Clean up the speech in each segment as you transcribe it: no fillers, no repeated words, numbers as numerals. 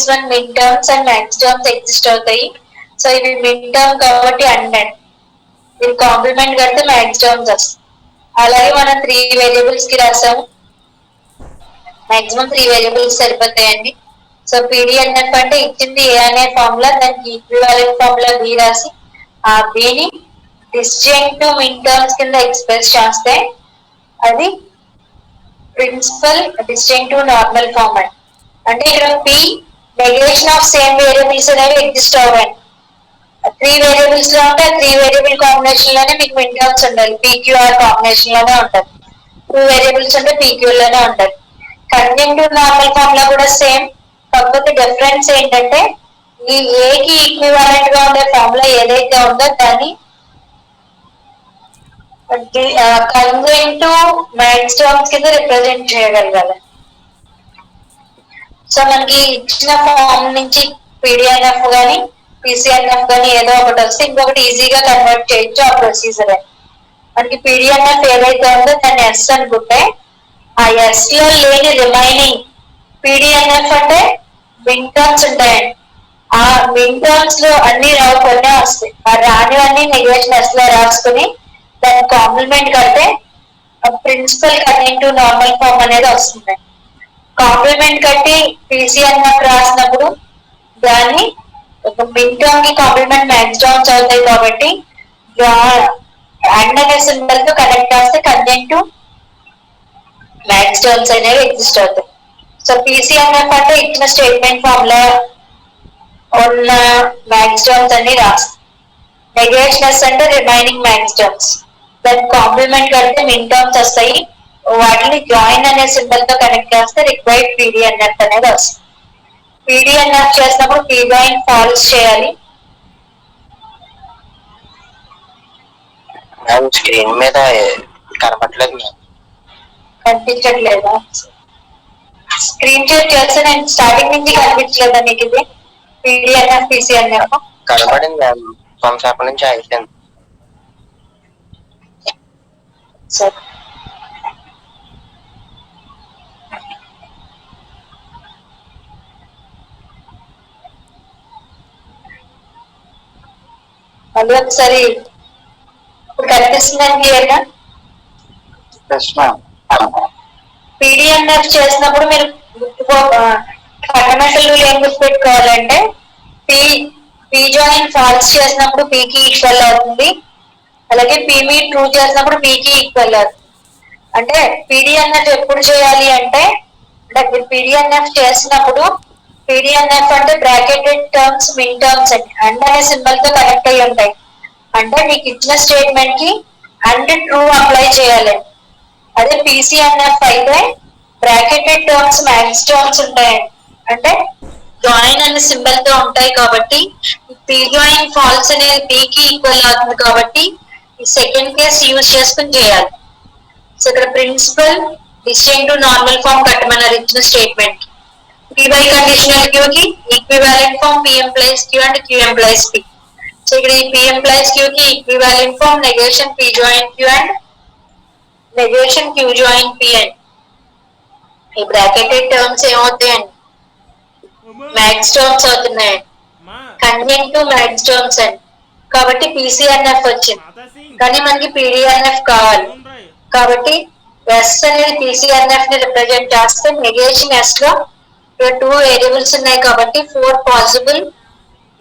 -1 mid terms and max terms exist అవుతాయి. So ఇవి mid term కాబట్టి అన్నెట్, ఇది కాంప్లిమెంట్ కడితే మ్యాక్స్ టర్మ్స్ వస్తాయి. అలాగే మనం 3 వేరియబుల్స్ కి రాసాము, మాక్సిమం 3 వేరియబుల్స్ సరిపోతాయండి. సో పీడిఎన్ఎఫ్ అంటే ఇచ్చింది ఏ అనే ఫార్ములా, దానికి ఈక్వివాలెంట్ ఫార్ములా బి రాసి ఆ బిని డిస్జంక్టివ్ మిడ్ టర్మ్స్ కింద ఎక్స్ప్రెస్ చేస్తే అది ప్రిన్సిపల్ డిస్జంక్టివ్ నార్మల్ ఫార్మ్ అండి. అంటే ఇక్కడ P negation of same variables అనేవి ఎగ్జిస్ట్ అవ్వండి. 3 వేరియబుల్స్ లో ఉంటే 3 వేరియబుల్ కాంబినేషన్ లోనే మీకు మిడ్ టర్మ్స్ ఉండాలి, పీక్యూఆర్ కాంబినేషన్ లోనే ఉంటుంది. 2 వేరియబుల్స్ ఉంటే పీక్యూ లోనే ఉంటుంది. కంజంక్టివ్ నార్మల్ ఫార్మ్ లో కూడా సేమ్, కాకపోతే డిఫరెన్స్ ఏంటంటే ఈ ఏకి ఈక్వివాలెంట్ గా ఉండే ఫార్ములా ఏదైతే ఉందో దాన్ని కంజంక్టివ్ మ్యాక్స్ టర్మ్స్ కింద రిప్రజెంట్ చేయగలగాలి. సో మనకి ఇచ్చిన ఫామ్ నుంచి పీడిఎన్ఎఫ్ కానీ పీసీఎన్ఎఫ్ కానీ ఏదో ఒకటి వస్తే ఇంకొకటి ఈజీగా కన్వర్ట్ చేయొచ్చు ఆ ప్రొసీజర్. మనకి పీడిఎన్ఎఫ్ ఏదైతే ఉందో దాన్ని ఎస్ అనుకుంటే ఆ ఎస్ లో లేని రిమైనింగ్ పీడిఎన్ఎఫ్ అంటే మిడ్ టర్మ్స్ ఉంటాయండి. ఆ మిడ్ టర్మ్స్ లో అన్ని రావుకొనే వస్తాయి. ఆ రానివన్నీ నెగేషన్ ఎస్ లో రాసుకుని దాన్ని కాంప్లిమెంట్ కడితే ప్రిన్సిపల్ కంజంక్టివ్ నార్మల్ ఫార్మ్ అనేది వస్తుంది. కాంప్లిమెంట్ కట్టి పీసీఎన్ఎఫ్ రాసినప్పుడు దాన్ని ఒక మిడ్ టర్మ్ కి కాంప్లిమెంట్ మ్యాక్స్ టర్మ్స్ అవుతాయి కాబట్టి అండ్ అనే సింబల్ తో కనెక్ట్ చేస్తే కంజంక్టివ్ మ్యాక్స్ టర్మ్స్ అనేవి ఎగ్జిస్ట్ అవుతాయి. సో పీసీఎన్ఎఫ్ అంటే ఇచ్చిన స్టేట్మెంట్ ఫార్ములా ఉన్న మ్యాక్స్ టర్మ్స్ అన్ని రాస్తాం. నెగేషనెస్ అంటే రిమైనింగ్ మ్యాక్స్ టర్మ్స్, దాన్ని కాంప్లిమెంట్ కడితే మిడ్ టర్మ్స్ వస్తాయి. వాటిని జాయిన్ అనే సింబల్ తో కనెక్ట్ చేస్తే రిక్వైర్డ్ పీడిఎన్ఎఫ్ అనేది వస్తుంది. పీడిఎన్ఎఫ్ చేసినప్పుడు పీ జాయిన్ ఫాల్స్ చేయాలి. స్క్రీన్ మీద కనపట్లేదు, కనిపించట్లేదా? స్క్రీన్ షేర్ చేస్తే నేను స్టార్టింగ్ నుంచి కనిపించలేదా మీకు? ఇది పీడిఎన్ఎఫ్ పీసీఎన్ఎఫ్ కనపడింది కొంతసేపటి నుంచి అయిపోయింది. సరే మళ్ళీ ఒకసారి ఇప్పుడు కనిపిస్తుందని క్లియర్గా. పీడిఎన్ఎఫ్ చేసినప్పుడు మీరు ఫండమెంటల్ రూల్ ఏం గుర్తుపెట్టుకోవాలంటే పీ జాయిన్ ఫాల్స్ చేసినప్పుడు పీకి ఈక్వల్ అవుతుంది, అలాగే పీమీ ట్రూ చేసినప్పుడు పీకి ఈక్వల్ అవుతుంది. అంటే పీడిఎన్ఎఫ్ ఎప్పుడు చేయాలి అంటే పీడిఎన్ఎఫ్ చేసినప్పుడు పీడిఎన్ఎఫ్ అంటే bracketed terms mid terms and అనే సింబల్ తో కనెక్ట్ అయ్యి ఉంటాయి. అంటే మీకు ఇచ్చిన స్టేట్మెంట్ కి అండ్ ట్రూ అప్లై చేయాలి. అదే పీసీఎన్ఎఫ్ అయితే బ్రాకెటెడ్ టర్మ్స్ మ్యాక్స్ టర్మ్స్ ఉంటాయి, అంటే జాయిన్ అనే సింబల్ తో ఉంటాయి కాబట్టి పీ జాయిన్ ఫాల్స్ అనేది పీకి ఈక్వల్ అవుతుంది కాబట్టి ఈ సెకండ్ కేస్ యూజ్ చేసుకుని చేయాలి. సో ఇక్కడ ప్రిన్సిపల్ డిస్టింక్టివ్ నార్మల్ ఫామ్ కట్టమన్నారు ఇచ్చిన statement. P by conditional Q కి equivalent form P implies Q and Q implies P. So ఇక్కడ ఈ పీ ఎంప్లాయిస్ క్యూ కి equivalent form negation P join Q and negation Q join P and ఈ bracketed terms ఏమవుతాయండి? Max terms అవుతున్నాయి, conjunctive max terms అండి. కాబట్టి పీసీఎన్ఎఫ్ వచ్చింది, కానీ మనకి పీడిఎన్ఎఫ్ కావాలి కాబట్టి ఎస్ అనేది పీసీఎన్ఎఫ్ ని రిప్రజెంట్ చేస్తే నెగేషన్ ఎస్ లో 2 వేరియబుల్స్ ఉన్నాయి కాబట్టి 4 పాసిబుల్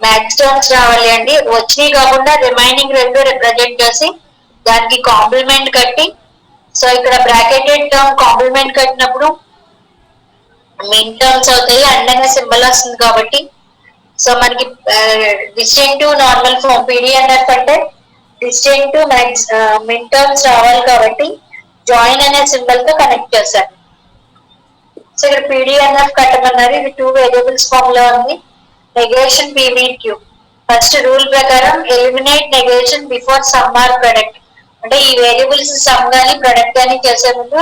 మ్యాక్స్ టర్మ్స్ రావాలి అండి. వచ్చినాయి కాకుండా రిమైనింగ్ 2 రిప్రజెంట్ చేసి దానికి కాంప్లిమెంట్ కట్టి, సో ఇక్కడ బ్రాకెటెడ్ టర్మ్ కాంప్లిమెంట్ కట్టినప్పుడు మిడ్ టర్మ్స్ అవుతాయి, అండ్ అనే సింబల్ వస్తుంది కాబట్టి సో మనకి డిస్టింక్టివ్ నార్మల్ ఫామ్ పీడిఎన్ఎఫ్ అంటే డిస్టింక్టివ్ మిడ్ టర్మ్స్ రావాలి కాబట్టి జాయిన్ అనే సింబల్ తో కనెక్ట్ చేశాను. సో ఇక్కడ పీడిఎన్ఎఫ్ కట్టమన్నారు, ఇది 2 వేరియబుల్స్ ఫామ్ లో ఉంది. Negation P meet Q first rule ప్రకారం eliminate negation before sum or product, అంటే ఈ వేరియబుల్స్ సమ్ గానీ ప్రొడక్ట్ గానీ చేసే ముందు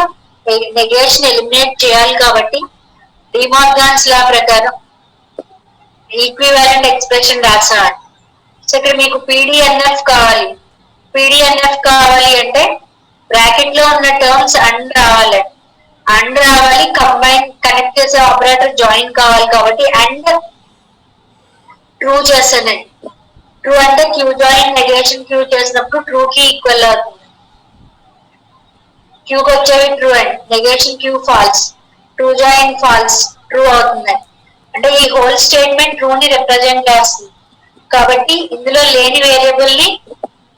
నెగేషన్ ఎలిమినేట్ చేయాలి కాబట్టి డిమోర్గాన్స్ లా ప్రకారం ఈక్వివాలెంట్ ఎక్స్ప్రెషన్ రాసాను. సో ఇక్కడ మీకు పీడిఎన్ఎఫ్ కావాలి. పీడిఎన్ఎఫ్ కావాలి అంటే బ్రాకెట్ లో ఉన్న టర్మ్స్ అండ్ రావాలి. అండ్ రావాలి, కంబైన్ కనెక్ట్ చేసే ఆపరేటర్ జాయిన్ కావాలి కాబట్టి అండ్ ట్రూ చేస్తానండి. ట్రూ అంటే క్యూ జాయిన్ నెగేషన్ క్యూ చేసినప్పుడు ట్రూ కి ఈక్వల్ అవుతుంది. క్యూకి వచ్చేవి true and negation Q false, true join false, true అవుతుంది. అంటే ఈ హోల్ స్టేట్మెంట్ ట్రూ ని రిప్రజెంట్ చేస్తుంది కాబట్టి ఇందులో లేని వేరియబుల్ ని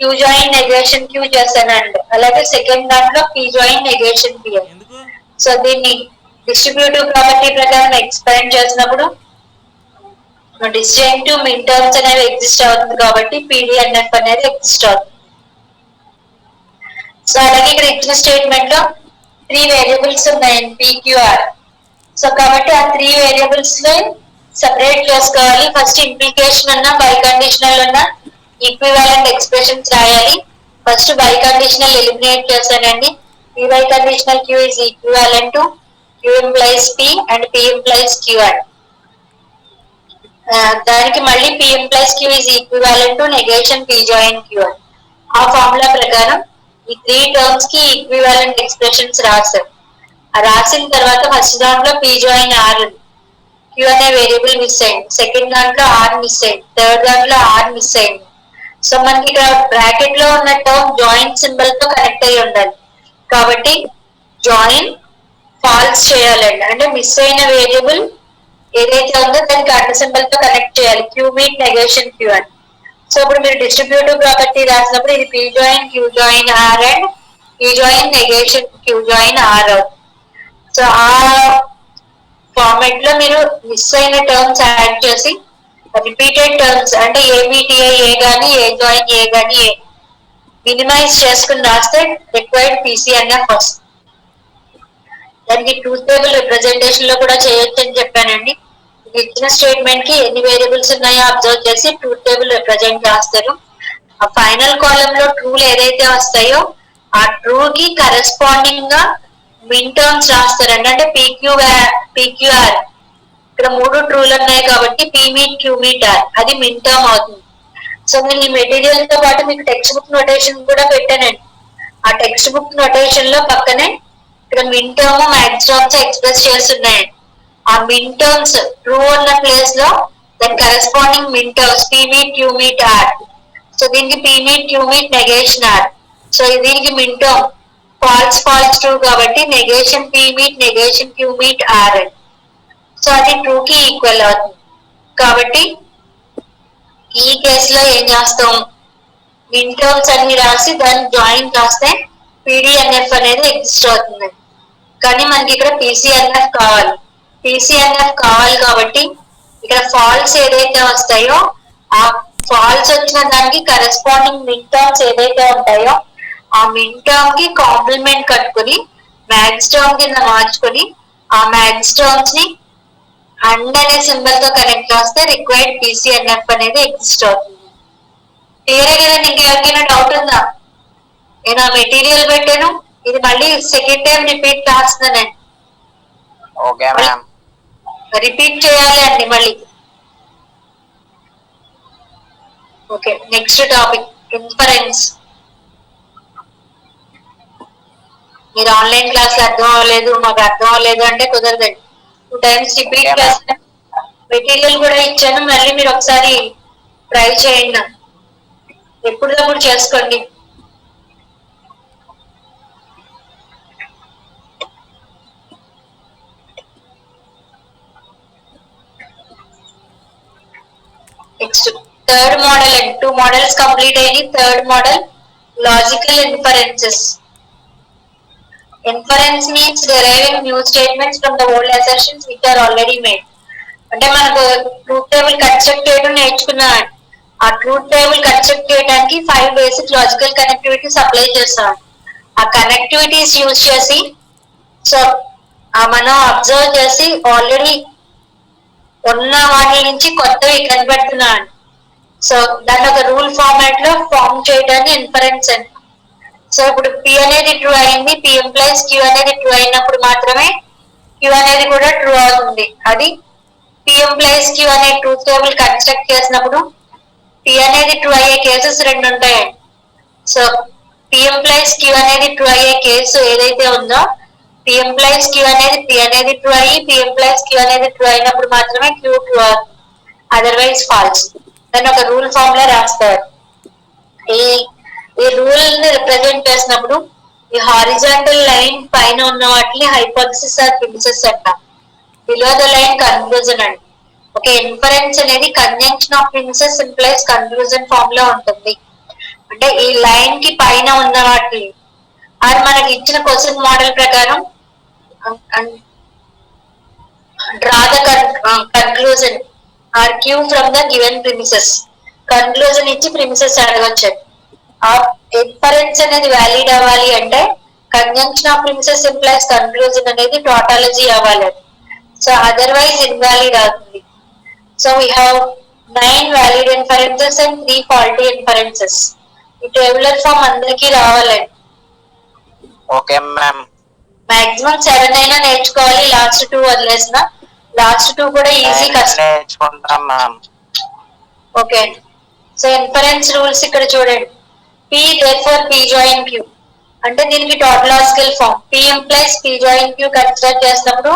క్యూ జాయిన్ నెగేషన్ క్యూ చేస్తానండి. అలాగే సెకండ్ దాంట్లో P join negation P. So దీన్ని డిస్ట్రిబ్యూటివ్ ప్రాపర్టీ ప్రకారం ఎక్స్పాండ్ చేసినప్పుడు డిస్జంక్టివ్ మిన్ టర్మ్స్ అనేవి ఎగ్జిస్ట్ అవుతుంది కాబట్టి పీడిఎన్ఎఫ్ అనేది ఎగ్జిస్ట్ అవుతుంది. సో అలాగే ఇక్కడ ఇచ్చిన స్టేట్మెంట్ లో 3 వేరియబుల్స్ ఉన్నాయండి పీక్యూఆర్. సో కాబట్టి ఆ 3 వేరియబుల్స్ లో సెపరేట్ చేసుకోవాలి. ఫస్ట్ ఇంప్లికేషన్ అన్న బై కండిషనల్ ఉన్న ఈక్వివాలెంట్ ఎక్స్ప్రెషన్స్ రాయాలి. ఫస్ట్ బై కండిషనల్ ఎలిమినేట్ చేశానండి. P by conditional Q is equivalent to Q implies P and P implies Q and దానికి మళ్ళీ P implies Q is equivalent to negation P join Q and ఆ formula ప్రకారం ఈ 3 terms కి equivalent expressions రాశారు. రాసిన తర్వాత ఫస్ట్ దాంట్లో పీ జాయిన్ ఆర్ క్యూ అనే వేరియబుల్ మిస్ అయింది, సెకండ్ దాంట్లో ఆర్ మిస్ అయింది, థర్డ్ దాంట్లో ఆర్ మిస్ అయింది. సో మనకి ఇక్కడ బ్రాకెట్ లో ఉన్న టర్మ్ జాయిన్ సింబల్ తో కనెక్ట్ అయ్యి ఉండాలి కాబట్టి జాయిన్ ఫాల్స్ చేయాలండి. అంటే మిస్ అయిన వేరియబుల్ ఏదైతే ఉందో దానికి అడ్డ సింబల్ తో కనెక్ట్ చేయాలి, క్యూ మీట్ నెగేషన్ క్యూ అని. సో ఇప్పుడు మీరు డిస్ట్రిబ్యూటివ్ ప్రాపర్టీ రాసినప్పుడు ఇది P join Q join R and P join negation Q join R అవుతుంది. సో ఆ ఫార్మాట్ లో మీరు మిస్ అయిన టర్మ్స్ యాడ్ చేసి రిపీటెడ్ టర్మ్స్ అంటే ఏబిటిఐ ఏ గానీ ఏ జాయిన్ ఏ గానీ ఏ మినిమైజ్ చేసుకుని రాస్తే రిక్వైర్డ్ పీసీఎన్ఎఫ్ వస్తుంది. దానికి ట్రూత్ టేబుల్ రిప్రజెంటేషన్ లో కూడా చేయొచ్చు అని చెప్పానండి. ఇచ్చిన స్టేట్మెంట్ కి ఎన్ని వేరియబుల్స్ ఉన్నాయో అబ్జర్వ్ చేసి ట్రూత్ టేబుల్ రిప్రజెంట్ చేస్తారు. ఆ ఫైనల్ కాలం లో ట్రూలు ఏదైతే వస్తాయో ఆ ట్రూ కి కరెస్పాండింగ్ గా మిన్ టర్మ్స్ రాస్తారండి. అంటే పీక్యూఆర్ ఇక్కడ 3 ట్రూలు ఉన్నాయి కాబట్టి P meet Q meet R అది మిన్ టర్మ్ అవుతుంది. సో నేను ఈ మెటీరియల్ తో పాటు మీకు టెక్స్ట్ బుక్ నోటేషన్ కూడా పెట్టానండి. ఆ టెక్స్ట్ బుక్ నోటేషన్ లో పక్కనే ఇక్కడ min term max terms express చేస్తున్నాయండి. ఆ మిన్ టర్మ్స్ ట్రూ ఉన్న ప్లేస్ లో దాని corresponding min terms P meet Q meet R. So దీనికి P meet Q meet negation R. So దీనికి min term false false true కాబట్టి negation P meet negation Q meet R. So అది true కి equal అవుతుంది కాబట్టి ఈ కేసులో ఏం చేస్తాం, మిన్ టర్మ్స్ అన్ని రాసి దాన్ని జాయిన్ రాస్తే పీడిఎన్ఎఫ్ అనేది ఎగ్జిస్ట్ అవుతుంది. కానీ మనకి ఇక్కడ పీసీఎన్ఎఫ్ కావాలి. పీసీఎన్ఎఫ్ కావాలి కాబట్టి ఇక్కడ ఫాల్స్ ఏదైతే వస్తాయో ఆ ఫాల్స్ వచ్చిన దానికి కరెస్పాండింగ్ మిన్ టర్మ్స్ ఏదైతే ఉంటాయో ఆ మిన్ టర్మ్ కి కాంప్లిమెంట్ కట్టుకుని మ్యాక్స్ టర్మ్ కింద మార్చుకొని ఆ మ్యాక్స్ టర్మ్స్ ని అండ్ అనే సింబల్ తో కనెక్ట్ చేస్తే రిక్వైర్డ్ పీసీఎన్ఎఫ్ అనేది ఎగ్జిస్ట్ అవుతుంది. క్లియర్ కదండి? ఇంకెవరికైనా డౌట్ ఉందా? నేను ఆ మెటీరియల్ పెట్టాను, ఇది మళ్ళీ సెకండ్ టైం రిపీట్ రాస్తున్నానండి. Okay ma'am. రిపీట్ చేయాలి అండి మళ్ళీ. Okay, next topic inference. మీరు ఆన్లైన్ క్లాస్ అర్థం అవ్వలేదు, మాకు అర్థం అవ్వలేదు అంటే కుదరదండి. 2 times రిపీట్ చేస్తాను. మెటీరియల్ కూడా ఇచ్చాను, మళ్ళీ మీరు ఒకసారి ట్రై చేయండి, ఎప్పుడప్పుడు చేసుకోండి. నెక్స్ట్ థర్డ్ మోడల్ అండి. 2 models కంప్లీట్ అయ్యి third model logical inferences. Inference means deriving new statements from the old assertions which are already made. అంటే మనకు ట్రూత్ టేబుల్ కన్స్ట్రక్ట్ చేయడం నేర్చుకున్నాం. ఆ ట్రూత్ టేబుల్ కన్స్ట్రక్ట్ చేయడానికి 5 బేసిక్ లాజికల్ కనెక్టివిటీస్ అప్లై చేస్తాం. ఆ కనెక్టివిటీస్ యూజ్ చేసి సో మనం అబ్జర్వ్ చేసి ఆల్రెడీ ఉన్న వాటి నుంచి కొత్తవి కనిపెడుతున్నాం. సో దాన్ని ఒక రూల్ ఫార్మాట్ లో ఫామ్ చేయడాన్ని ఇన్ఫరెన్స్ అండి. సో ఇప్పుడు పి అనేది ట్రూ అయింది, పి ఎంప్లాయిస్ క్యూ అనేది ట్రూ అయినప్పుడు మాత్రమే క్యూ అనేది కూడా ట్రూ అవుతుంది. అది పి ఎంప్లాయిస్ క్యూ అనే ట్రూత్ టేబుల్ కన్స్ట్రక్ట్ చేసినప్పుడు పి అనేది ట్రూ అయ్యే కేసెస్ 2 ఉంటాయండి. సో పి ఎంప్లాయిస్ క్యూ అనేది ట్రూ అయ్యే కేసు ఏదైతే ఉందో P implies Q అనేది P అనేది ట్రూ అయ్యి P implies Q అనేది ట్రూ అయినప్పుడు మాత్రమే Q ట్రూ అవుతుంది, అదర్వైజ్ ఫాల్స్. దాన్ని ఒక రూల్ ఫామ్ లో రాస్తారు. ఈ ఈ రూల్ ని రిప్రజెంట్ చేసినప్పుడు ఈ హారిజాంటల్ లైన్ పైన ఉన్న వాటిని హైపోథసిస్ ఆర్ ప్రిమిసెస్ అంటాం. బిలో ద లైన్ కన్క్లూజన్ అండి. ఒక ఇన్ఫరెన్స్ అనేది conjunction of premises implies conclusion form లో ఉంటుంది. అంటే ఈ లైన్ కి పైన ఉన్న వాటిని అది మనకి ఇచ్చిన క్వశ్చన్ మోడల్ ప్రకారం draw the conclusion R Q from the given premises. Conclusion ఇచ్చి ప్రిమిసెస్ అడగొచ్చు. ఆ ఇన్ఫరెన్స్ అనేది వ్యాలిడ్ అవ్వాలి అంటే conjunction of premises implies conclusion అనేది టోటాలజీ అవ్వాలి. సో అదర్వైజ్ ఇన్వాలిడ్ అవుతుంది. So we have 9 valid inferences and 3 faulty inferences. ఈ టేబులర్ ఫామ్ అందరికీ రావాలండి. Okay ma'am. మాక్సిమం 7 అయినా నేర్చుకోవాలి, లాస్ట్ 2 వదిలేసిన. లాస్ట్ 2 కూడా ఈజీ కష్టం. నేర్చుకుంటాం ma'am. Okay, so inference rules ఇక్కడ చూడండి. P therefore P join Q అంటే దీనికి tautological form. P implies P join Q consider చేసినప్పుడు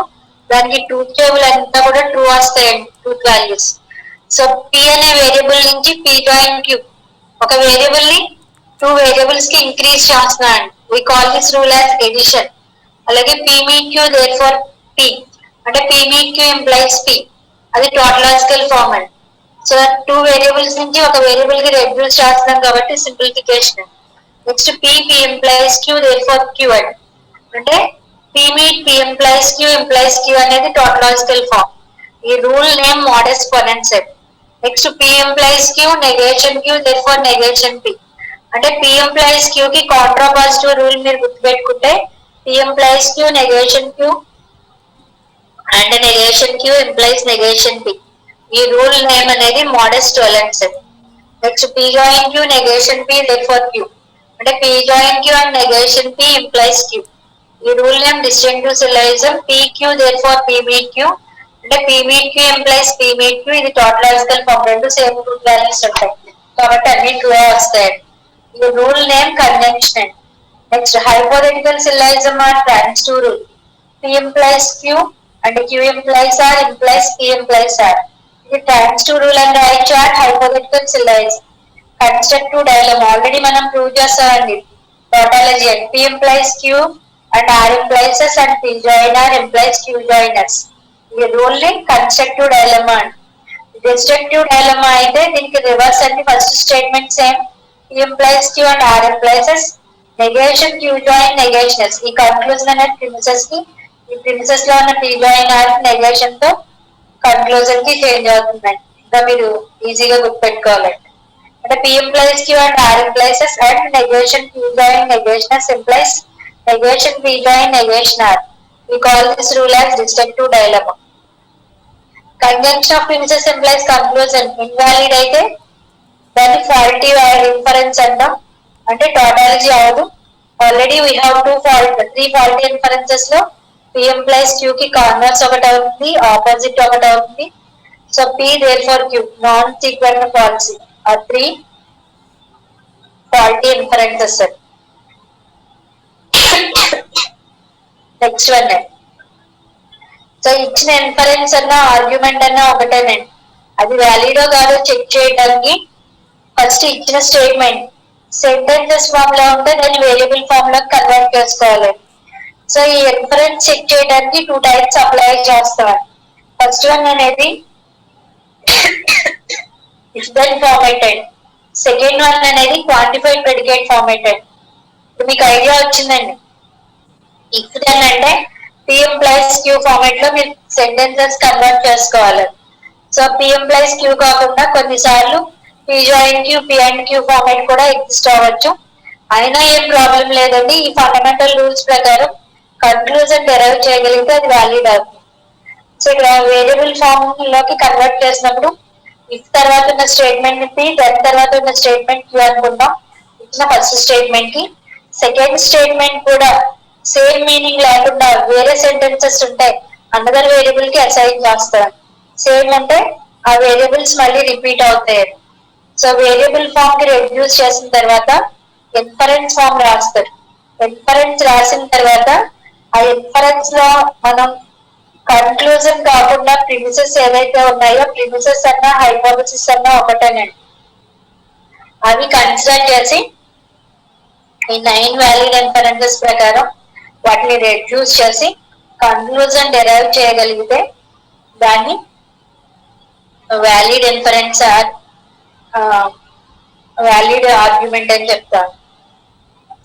దానికి ట్రూత్ టేబుల్ అంతా కూడా ట్రూ వస్తాయండి, ట్రూత్ వాల్యూస్. సో P అనే వేరియబుల్ నుంచి P join Q ఒక వేరియబుల్ ని 2 వేరియబుల్స్ కి ఇంక్రీజ్ చేస్తున్నాను. We call this rule as addition. అలాగే P meet Q therefore P అంటే P meet Q implies P, అది టోటలాజికల్ ఫామ్ అండి. సో 2 వేరియబుల్స్ నుంచి ఒక వేరియబుల్ కి రెడ్యూస్ చేస్తున్నాం కాబట్టి simplification. Next P implies Q therefore Q అంటే P meet P implies Q అనేది టోటలాజికల్ ఫామ్. ఈ rule name modus ponens. Next P implies Q negation Q therefore negation P అంటే P implies Q కి కాంట్రాపాజిటివ్ rule మీరు గుర్తుపెట్టుకుంటే P implies Q negation Q and negation Q implies negation P. ఈ rule name అనేది modus ponens. Next P join Q negation P therefore Q అంటే P join Q and negation P implies Q. ఈ rule name distinctive syllogism. PQ therefore P meet Q అంటే P meet Q implies P meet Q, ఇది tautological form. రెండు same root values ఉంటాయి కాబట్టి అన్ని true వస్తాయి. ఈ rule name convention. Next hypothetical syllogism or transitive rule. P implies Q and Q implies R implies P implies R. ఇది transitive rule and రాయొచ్చు or hypothetical syllogism. Constructive dilemma already మనం prove చేస్తామండి, tautology and P implies Q and R implies S and P join R implies Q join S. ఈ rule ని constructive dilemma అండి. Destructive dilemma అయితే దీనికి reverse అండి. First statement same, P implies Q and R implies S, negation Q join negation S. ఈ conclusion అనేది premises కి, ఈ ప్రిమిసెస్ లో ఉన్న P join R నెగేషన్ తో కన్క్లూజన్ కి చేంజ్ అవుతుందండి. ఇంకా మీరు ఈజీగా గుర్తుపెట్టుకోవాలండి. అంటే P implies Q and R implies S and negation Q join negation S implies negation P join negation R. We call this rule as destructive dilemma. Conjunction of premises implies conclusion. Invalid అయితే దాన్ని faulty inference అంటాం, అంటే టోటాలజీ అవదు. Already we have 3 faulty inferences లో P implies Q కి converse ఒకటి అవుతుంది, opposite ఒకటి అవుతుంది. So P therefore Q non sequent falsi are 3 faulty inferences. Next one, so ఇచ్చిన ఇన్ఫరెన్స్ అన్నా ఆర్గ్యుమెంట్ అన్నా ఒకటేనండి. అది వ్యాలిడో కాదో చెక్ చేయడానికి ఫస్ట్ ఇచ్చిన స్టేట్మెంట్ సెంటెన్సెస్ ఫామ్ లో ఉంటే దాన్ని వేరియబుల్ ఫామ్ లో కన్వర్ట్ చేసుకోవాలి. సో ఈ ఇన్ఫరెన్స్ చెక్ చేయడానికి 2 టైప్స్ అప్లై చేస్తాం. ఫస్ట్ వన్ అనేది if then formatted, second one అనేది క్వాంటిఫైడ్ ప్రెడికేట్ ఫార్మాటెడ్. మీకు ఐడియా వచ్చిందండి. ఇఫ్ దెన్ అంటే P implies Q ఫార్మాట్ లో మీరు సెంటెన్సెస్ కన్వర్ట్ చేసుకోవాలి. సో P implies Q కాకుండా కొన్నిసార్లు P join Q, P and Q format కూడా ఎగ్జిస్ట్ అవ్వచ్చు. అయినా ఏం ప్రాబ్లం లేదండి. ఈ ఫండమెంటల్ రూల్స్ ప్రకారం కన్క్లూజన్ డెరైవ్ చేయగలిగితే అది వ్యాలిడ్ అవుతుంది. సో ఇక్కడ వేరియబుల్ ఫామ్ లోకి కన్వర్ట్ చేసినప్పుడు ఇఫ్ తర్వాత ఉన్న స్టేట్మెంట్ P, దెన్ తర్వాత ఉన్న స్టేట్మెంట్ Q అనుకుంటాం ఇచ్చిన ఫస్ట్ స్టేట్మెంట్ కి. సెకండ్ స్టేట్మెంట్ కూడా సేమ్ మీనింగ్ లేకుండా వేరే సెంటెన్సెస్ ఉంటాయి, అనదర్ వేరియబుల్ కి అసైన్ చేస్తారు. సేమ్ అంటే ఆ వేరియబుల్స్ మళ్ళీ రిపీట్ అవుతాయి. సో వేరియబుల్ ఫామ్ కి రెడ్యూస్ చేసిన తర్వాత ఇన్ఫరెన్స్ ఫామ్ రాస్తారు. ఇన్ఫరెన్స్ రాసిన తర్వాత ఆ ఇన్ఫరెన్స్ లో మనం కన్క్లూజన్ కాకుండా ప్రిమిసెస్ ఏవైతే ఉన్నాయో ప్రిమిసెస్ అన్నా హైపోథసిస్ అన్నా ఒకటేనండి. అవి కన్సిడర్ చేసి ఈ 9 వ్యాలిడ్ ఇన్ఫరెన్సెస్ ప్రకారం వాటిని రెడ్యూస్ చేసి కన్క్లూజన్ డెరైవ్ చేయగలిగితే దాన్ని వ్యాలిడ్ ఇన్ఫరెన్స్ వ్యాలిడ్ ఆర్గ్యుమెంట్ అని చెప్తాను.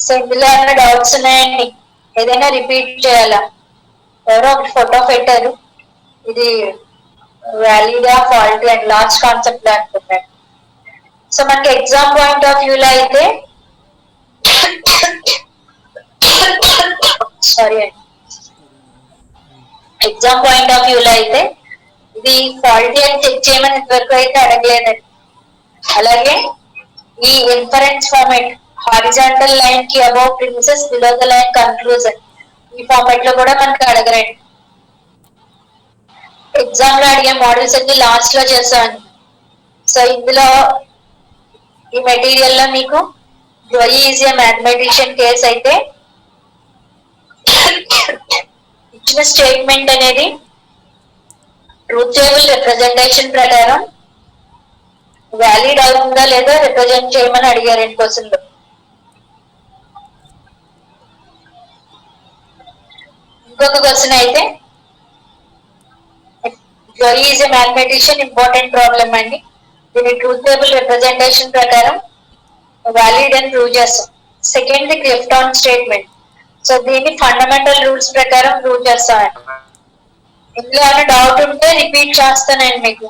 సో ఇందులో ఏమైనా డౌట్స్ ఉన్నాయండి? ఏదైనా రిపీట్ చేయాలా? ఎవరో ఒక ఫోటో పెట్టారు, ఇది వ్యాలిడా ఫాల్ట్ అండ్ లాస్ట్ కాన్సెప్ట్ లో అనుకున్నాను. సో మనకి ఎగ్జామ్ పాయింట్ ఆఫ్ వ్యూలో అయితే సారీ అండి, ఎగ్జామ్ పాయింట్ ఆఫ్ వ్యూలో అయితే ఇది ఫాల్టీ అని చెక్ చేయమని ఇంతవరకు అయితే అడగలేదండి. అలాగే ఈ ఇన్ఫరెన్స్ ఫార్మేట్ హారిజాంటల్ లైన్ కి above premises below the line conclusion ఈ ఫార్మేట్ లో కూడా మనకి అడగరండి. ఎగ్జామ్ లో అడిగే మోడల్స్ అన్ని లాస్ట్ లో చేస్తాను. సో ఇందులో ఈ మెటీరియల్ లో మీకు జోయి ఈజ్ ఏ మ్యాథమెటిషియన్ కేస్ అయితే ఇచ్చిన స్టేట్మెంట్ అనేది ట్రూత్ టేబుల్ రిప్రజెంటేషన్ ప్రకారం వ్యాలిడ్ అవుతుందా లేదా రిప్రజెంట్ చేయమని అడిగారు క్వశ్చన్ లో. ఇంకొక క్వశ్చన్ అయితే Joey is a mathematician important problem అండి. దీని ట్రూత్ టేబుల్ రిప్రజెంటేషన్ ప్రకారం వ్యాలిడ్ అని ప్రూవ్ చేస్తాం. Second the Clifton statement. So దీన్ని ఫండమెంటల్ రూల్స్ ప్రకారం ప్రూవ్ చేస్తామండి. ఇందులో ఏమైనా డౌట్ ఉంటే రిపీట్ చేస్తానండి మీకు.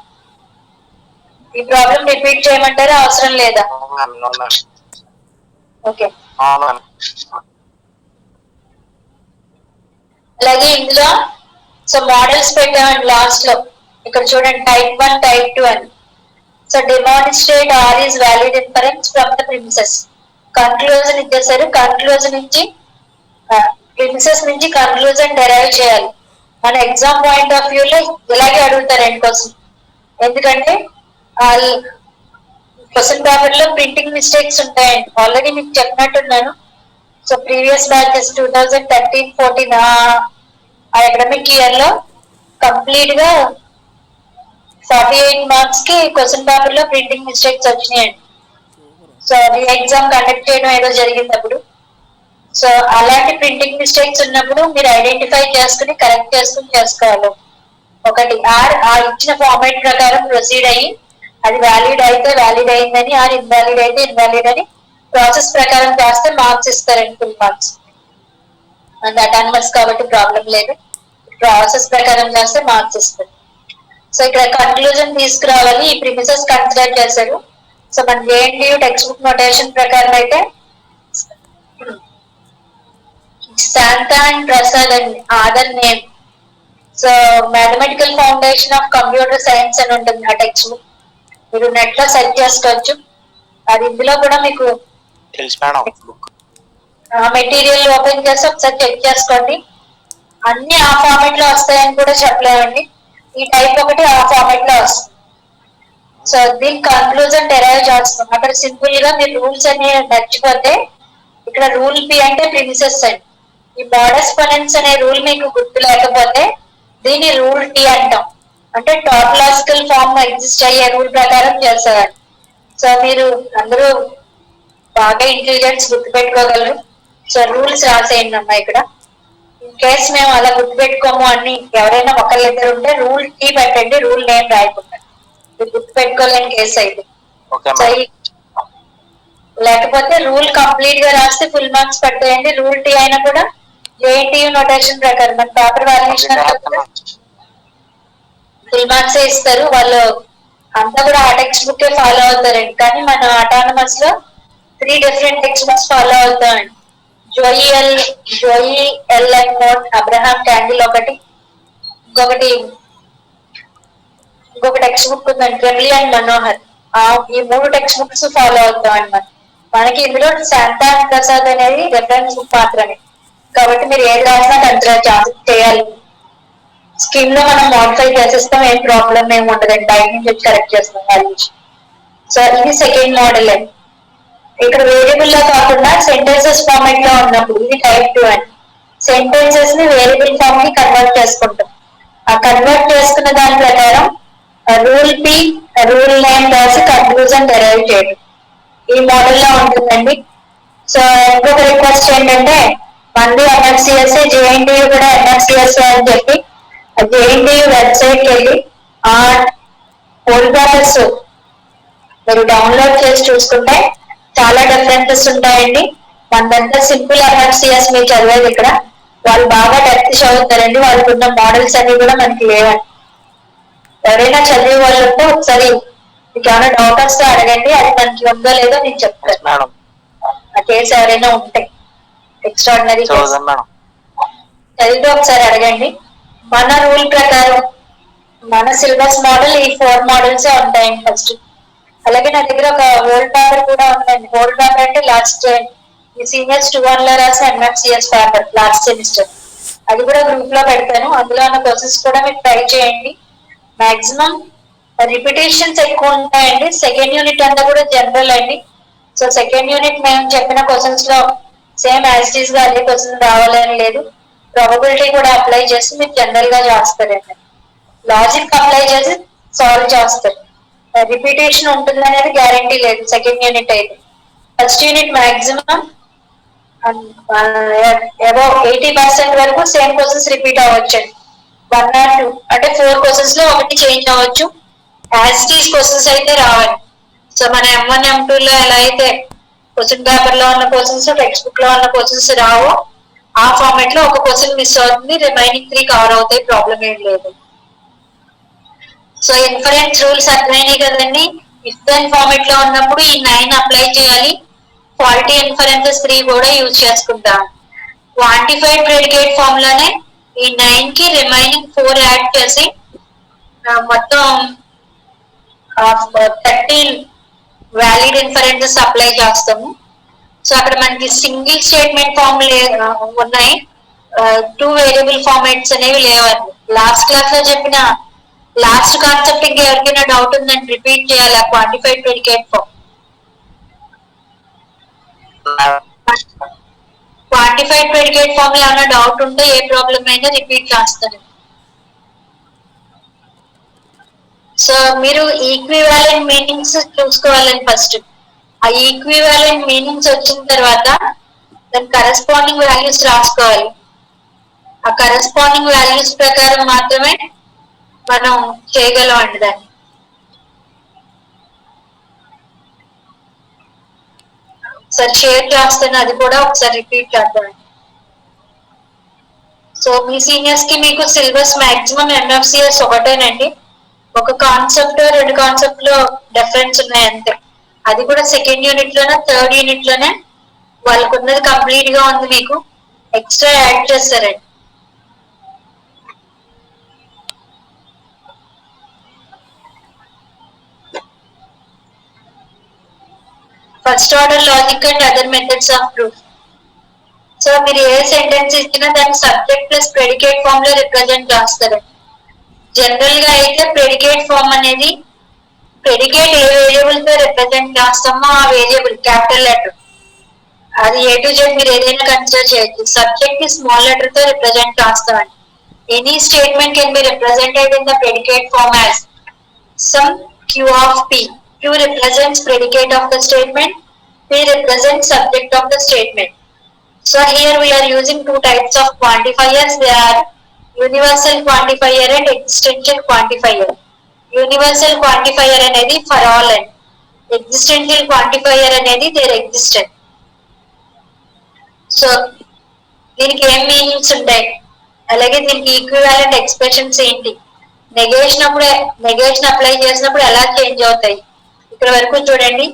ఈ ప్రాబ్లం రిపీట్ చేయమంటారా అవసరం లేదా? ఓకే. అలాగే ఇందులో సో మోడల్స్ పెట్టామండి లాస్ట్ లో. ఇక్కడ చూడండి టైప్ 1 టైప్ 2 అని. So demonstrate R is valid inference from the premises. Conclusion ఇచ్చేసారు, కన్క్లూజన్ నుంచి ప్రిమిసెస్ నుంచి కన్క్లూజన్ డెరైవ్ చేయాలి. మన ఎగ్జామ్ పాయింట్ ఆఫ్ వ్యూ లో ఇలాగే అడుగుతారు క్వశ్చన్. ఎందుకంటే క్వశ్చన్ పేపర్ లో ప్రింటింగ్ మిస్టేక్స్ ఉంటాయండి. ఆల్రెడీ మీకు చెప్పినట్టున్నాను. సో ప్రీవియస్ బ్యాచెస్ 2013-14 ఆ అకాడమిక్ ఇయర్ లో కంప్లీట్ గా 48 మార్క్స్ కి క్వశ్చన్ పేపర్ లో ప్రింటింగ్ మిస్టేక్స్ వచ్చినాయండి. సో రీ ఎగ్జామ్ కండక్ట్ చేయడం ఏదో జరిగింది అప్పుడు. సో అలాంటి ప్రింటింగ్ మిస్టేక్స్ ఉన్నప్పుడు మీరు ఐడెంటిఫై చేసుకుని కరెక్ట్ చేసుకుని చేసుకోవాలి. ఒకటి ఆ ఇచ్చిన ఫార్మాట్ ప్రకారం ప్రొసీడ్ అయ్యి అది వ్యాలిడ్ అయితే వ్యాలిడ్ అయిందని, ఇన్వాలిడ్ అయితే ఇన్వాలిడ్ అని ప్రాసెస్ ప్రకారం చేస్తే మార్క్స్ ఇస్తారండి, ఫుల్ మార్క్స్. అండ్ అటానమస్ కాబట్టి ప్రాబ్లం లేదు, ప్రాసెస్ ప్రకారం చేస్తే మార్క్స్ ఇస్తారు. సో ఇక్కడ కన్క్లూజన్ తీసుకురావాలి. ఈ ప్రిమిసెస్ కన్సిడర్ చేశారు. సో మన జేఎన్టీయూ టెక్స్ట్ బుక్ నోటేషన్ ప్రకారం అయితే శాంతా అండ్ ప్రసాద్ అండి other name. So mathematical foundation of computer science అని ఉంటుంది ఆ టెక్స్ట్ బుక్. మీరు నెట్ లో సెర్చ్ చేసుకోవచ్చు. అది ఇందులో కూడా మీకు మెటీరియల్ ఓపెన్ చేసి ఒకసారి చెక్ చేసుకోండి. అన్ని ఆ ఫార్మేట్ లో వస్తాయని కూడా చెప్పలేమండి. ఈ టైప్ ఒకటి ఆ ఫార్మేట్ లో వస్తుంది. సో దీని కన్క్లూజన్ డెరైవ్ చేస్తాం. అక్కడ సింపుల్ గా మీరు రూల్స్ అని నచ్చిపోతే ఇక్కడ రూల్ పి అంటే ప్రిమిసెస్ అండి. ఈ మోడస్ పొనెన్స్ అనే రూల్ మీకు గుర్తు లేకపోతే దీన్ని రూల్ టీ అంటాం. అంటే టాటలాజికల్ ఫామ్ ఎగ్జిస్ట్ అయ్యే రూల్ ప్రకారం చేస్తారు. సో మీరు అందరూ బాగా ఇంటెలిజెన్స్ గుర్తుపెట్టుకోగలరు. సో రూల్స్ రాసేయండి అమ్మా. ఇక్కడ ఇన్ కేస్ మేము అలా గుర్తుపెట్టుకోము అని ఎవరైనా ఒకళ్ళిద్దరు ఉంటే రూల్ టీ పెట్టండి, రూల్ నేమ్ రాయకుండా. మీరు గుర్తుపెట్టుకోలేని కేసు అయితే. లేకపోతే రూల్ కంప్లీట్ గా రాస్తే ఫుల్ మార్క్స్ పడతాయండి. రూల్ టీ అయినా కూడా జేఎన్టీయూ నోటేషన్ ప్రకారం మన పేపర్ వాల్యుయేషన్ ఫుల్ మార్క్స్ ఇస్తారు. వాళ్ళు అంతా కూడా ఆ టెక్స్ట్ బుక్ ఫాలో అవుతారండి. కానీ మన అటానమస్ లో 3 డిఫరెంట్ టెక్స్ట్ బుక్స్ ఫాలో అవుతామండి. Joe L and Mott, Abraham Kandel ఒకటి, ఇంకొక టెక్స్ట్ బుక్ ఉందండి ట్రెమ్లీ అండ్ మనోహర్. ఈ 3 టెక్స్ట్ బుక్స్ ఫాలో అవుతాం అన్నమాట. మనకి ఇందులో శాంతా ప్రసాద్ అనేది రెఫరెన్స్ బుక్ మాత్రమే. కాబట్టి మీరు ఏది రాసినా కన్సిడర్ చేయాలి. స్కీమ్ లో మనం మోడిఫై చేసేస్తాం, ఏం ప్రాబ్లం ఏమి ఉండదండి. బయట నుంచి వచ్చి కరెక్ట్ చేస్తాం వాల్యూస్. సో ఇది సెకండ్ మోడల్ అండి. ఇక్కడ వేరియబుల్ లో కాకుండా సెంటెన్సెస్ ఫార్మాట్ లో ఉన్నప్పుడు ఇది టైప్ 2 అండి. సెంటెన్సెస్ ని వేరియబుల్ ఫామ్ కి కన్వర్ట్ చేసుకుంటాం. ఆ కన్వర్ట్ చేసుకున్న దాని ప్రకారం రూల్ పి రూల్ నేమ్ రాసి కన్క్లూజన్ డెరైవ్ చేయడం ఈ మోడల్ లో ఉంటుందండి. సో ఇంకొక రిక్వెస్ట్ ఏంటంటే మంది ఎన్ఎఫ్సిఎస్ జేఎన్టీయూ కూడా ఎన్ఎఫ్సిఎస్ అని చెప్పి జేఎన్టీయూ వెబ్సైట్ కి వెళ్ళి ఆ ఓల్డ్ పేపర్స్ మీరు డౌన్లోడ్ చేసి చూసుకుంటే చాలా డిఫరెన్సెస్ ఉంటాయండి. మనదంతా సింపుల్ ఎన్ఎఫ్సిఎస్ మీరు చదివేది ఇక్కడ, వాళ్ళు బాగా డెప్త్ చదువుతారండి. వాళ్ళకు ఉన్న మోడల్స్ అన్ని కూడా మనకి లేవండి. ఎవరైనా చదివే వాళ్ళు ఉంటే ఒకసారి మీకు ఏమైనా డౌట్ వస్తే అడగండి, అది మనకి ఉందో లేదో నేను చెప్తాను. మేడం ఆ కేసు ఎవరైనా ఉంటే ఎక్స్ట్రాడినరీ కేసు చదువుదాం మేడం. చదివితే ఒకసారి అడగండి. మన రూల్ ప్రకారం మన సిలబస్ మోడల్ ఈ 4 మోడల్స్ ఉంటాయండి ఫస్ట్. అలాగే నా దగ్గర ఒక ఓల్డ్ పేపర్ కూడా ఉందండి. ఓల్డ్ పేపర్ అంటే లాస్ట్ ఈ సీనియర్స్ 2-1 లో రాసిన ఎన్ఎఫ్సిఎస్ పేపర్ లాస్ట్ సెమిస్టర్, అది కూడా గ్రూప్ లో పెడతాను. అందులో ఉన్న క్వశ్చన్స్ కూడా మీరు ట్రై చేయండి. మాక్సిమం రిపిటేషన్స్ ఎక్కువ ఉంటాయండి. సెకండ్ యూనిట్ అంతా కూడా జనరల్ అండి. సో సెకండ్ యూనిట్ మేము చెప్పిన క్వశ్చన్స్ లో సేమ్ యాజ్ ఇట్ ఈస్ గా అదే క్వశ్చన్ రావాలని లేదు. ప్రాబబిలిటీ కూడా అప్లై చేసి మీరు జనరల్ గా చేస్తారండి. లాజిక్ అప్లై చేసి సాల్వ్ చేస్తారు. రిపీటేషన్ ఉంటుంది అనేది గ్యారంటీ లేదు సెకండ్ యూనిట్ అయితే. ఫస్ట్ యూనిట్ మాక్సిమం అబౌవ్ 80% వరకు సేమ్ క్వశ్చన్స్ రిపీట్ అవ్వచ్చు. 1 or 2 అంటే 4 క్వశ్చన్స్ లో ఒకటి చేంజ్ అవ్వచ్చు. యాజ్ ఇట్ ఈస్ క్వశ్చన్స్ అయితే రావాలి. సో మన M1 M2 లో ఎలా అయితే క్వశ్చన్ పేపర్ లో ఉన్న క్వశ్చన్స్ టెక్స్ట్ బుక్ లో ఉన్న క్వశ్చన్స్ రావో ఆ ఫార్మాట్ లో ఒక క్వశ్చన్ మిస్ అవుతుంది, రిమైనింగ్ 3 కవర్ అవుతాయి, ప్రాబ్లం ఏం లేదు. సో ఇన్ఫరెన్స్ రూల్స్ అర్థమైనాయి కదండి. ఇఫ్ దెన్ ఫార్మాట్ లో ఉన్నప్పుడు ఈ 9 అప్లై చేయాలి. క్వాలిటీ ఇన్ఫరెన్సెస్ 3 కూడా యూజ్ చేసుకుంటాం. క్వాంటిఫైడ్ ప్రెడికేట్ ఫామ్ లోనే ఈ 9 కి రిమైనింగ్ 4 యాడ్ చేసి మొత్తం 13 వ్యాలిడ్ ఇన్ఫరెన్సెస్ అప్లై చేస్తాము. సో అక్కడ మనకి సింగిల్ స్టేట్మెంట్ ఫామ్ ఉన్నాయి, 2 వేరియబుల్ ఫార్మాట్స్ అనేవి లేవండి. లాస్ట్ క్లాస్ లో చెప్పిన లాస్ట్ కాన్సెప్ట్ ఇంకా ఎవరికైనా డౌట్ ఉందని రిపీట్ చేయాలి. Quantified predicate form quantified predicate form లో ఏమైనా డౌట్ ఉంటే ఏ ప్రాబ్లం అయినా రిపీట్ చేస్తాను. సో మీరు ఈక్వివాలెంట్ మీనింగ్స్ చూసుకోవాలని ఫస్ట్. ఆ ఈక్వివాలెంట్ మీనింగ్స్ వచ్చిన తర్వాత దాని కరెస్పాండింగ్ వాల్యూస్ రాసుకోవాలి. ఆ కరెస్పాండింగ్ వాల్యూస్ ప్రకారం మాత్రమే మనం చేయగలం అండి దాన్ని. ఒకసారి షేర్ చేస్తాను, అది కూడా ఒకసారి రిపీట్ చేద్దాం. సో మీ సీనియర్స్ కి మీకు సిలబస్ మాక్సిమం ఎన్ఎఫ్సిఎస్ ఒకటేనండి. ఒక కాన్సెప్ట్ 2 కాన్సెప్ట్ లో డిఫరెన్స్ ఉన్నాయి అంతే. అది కూడా సెకండ్ యూనిట్ లోనే థర్డ్ యూనిట్ లోనే వాళ్ళకు ఉన్నది కంప్లీట్ గా ఉంది, మీకు ఎక్స్ట్రా యాడ్ చేస్తారండి. First order logic and other methods of proof. So మీరు ఏ సెంటెన్స్ ఇచ్చినా దాన్ని సబ్జెక్ట్ ప్లస్ ప్రెడికేట్ ఫామ్ లో రిప్రజెంట్ చేస్తారు. జనరల్ గా అయితే ప్రెడికేట్ ఫామ్ అనేది ప్రెడికేట్ ఏ వేరియబుల్ తో రిప్రజెంట్ చేస్తామో ఆ వేరియబుల్ క్యాపిటల్ లెటర్, అది A to Z మీరు ఏదైనా కన్సిడర్ చేయొచ్చు. సబ్జెక్ట్ ని స్మాల్ లెటర్ తో రిప్రజెంట్ చేస్తామండి. Any statement can be represented in the predicate form as some Q of P. Q represents predicate of the statement, P represents subject of the statement. So here we are using 2 types of quantifiers. They are universal quantifier and existential quantifier. Universal quantifier అనేది for all and existential quantifier అనేది their existence. So దీనికి ఏం meanings ఉంటాయి, అలాగే దీనికి equivalent expressions ఏంటి, negation apply చేసినప్పుడు ఎలా చేంజ్ అవుతాయి, ఇక్కడ వరకు చూడండి.